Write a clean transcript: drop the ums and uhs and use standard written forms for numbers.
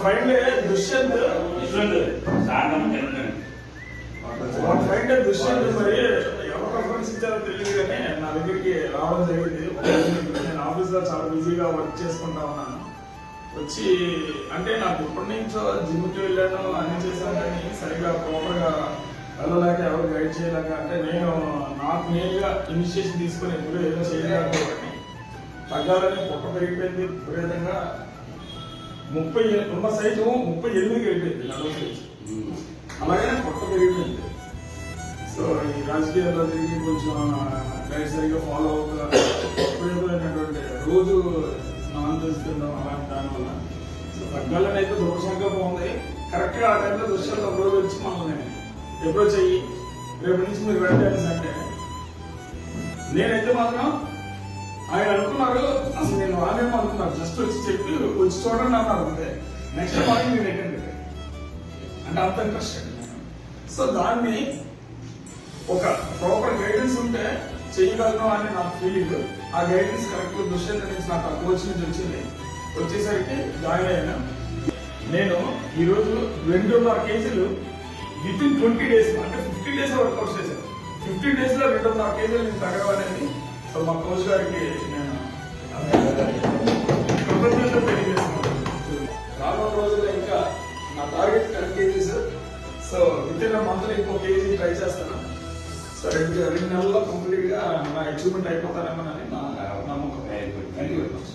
Friend Dushyant మరి ఎవరు reference ఇచ్చారో తెలియదు కానీ నా దగ్గరికి రావడం జరిగింది. నేను ఆఫీస్ లో చాలా బిజీగా వర్క్ చేసుకుంటా ఉన్నాను. వచ్చి అంటే నాకు ఇప్పటి నుంచో జిమ్కి వెళ్ళాను, అన్ని చేశాను కానీ సరిగా ప్రాపర్గా వెళ్ళలేక ఎవరు గైడ్ చేయలేక, అంటే నేను నాకు నేనుగా ఇనిషియేషన్ తీసుకొని ఎప్పుడు ఏదో చేయలేకపోయాను. తగ్గాలని పొట్ట పెరిగిపోయింది విపరీతంగా. 30 ఉన్న సైజు 38కి వెళ్ళిపోయింది నడుము సైజు. అలాగే పొట్ట పెరిగిపోయింది. సో ఈ రాజకీయాల్లో తిరిగి కొంచెం డైట్ సరిగ్గా ఫాలో అవుతున్నా, విపరీతమైనటువంటి రోజు నాన్ వెజ్ తినడం అలాంటి దానివల్ల సో తగ్గాలని అయితే దృఢ సంకల్పం ఉంది. కరెక్ట్గా ఆ టైంలో దృశ్యాలు ఒక రోజు వచ్చి మమ్మల్ని ఎప్పుడో చెయ్యి రేపు నుంచి మీరు వెళ్ళాలి అంటే నేనైతే మాత్రం ఆయన అనుకున్నారు అసలు నేను రానేమో అనుకున్నారు. జస్ట్ వచ్చి చెప్పి వచ్చి చూడండి అన్నారు అంతే. నెక్స్ట్ మార్నింగ్ నేను అటెండ్ అంటే అంత ఇంట్రెస్ట్. సో దాన్ని ఒక ప్రాపర్ గైడెన్స్ ఉంటే చేయగలను అని నా ఫీలింగ్. ఆ గైడెన్స్ కరెక్ట్ దుష్యంత నుంచి నాకు ఆ కోచ్ నుంచి వచ్చింది. వచ్చేసరికి జాయిన్ అయ్యాను. నేను ఈరోజు 2.5 కేజీలు విత్ ఇన్ 20 days అంటే 50 days వర్కౌట్ చేశాను. 50 days లో 2.5 కేజీలు నేను తగ్గడం అనేది సో మా కోచ్ గారికి నేను కృతజ్ఞతలు తెలియజేస్తున్నాను. రానున్న రోజుల్లో ఇంకా నా target 10 kgs. So with in మంత్లో ఇంకో కేజీ ట్రై చేస్తాను. సో 2 నెలల్లో కంప్లీట్ గా నా అచీవ్మెంట్ అయిపోతానేమోనని నా నమ్మకం. Thank you very much.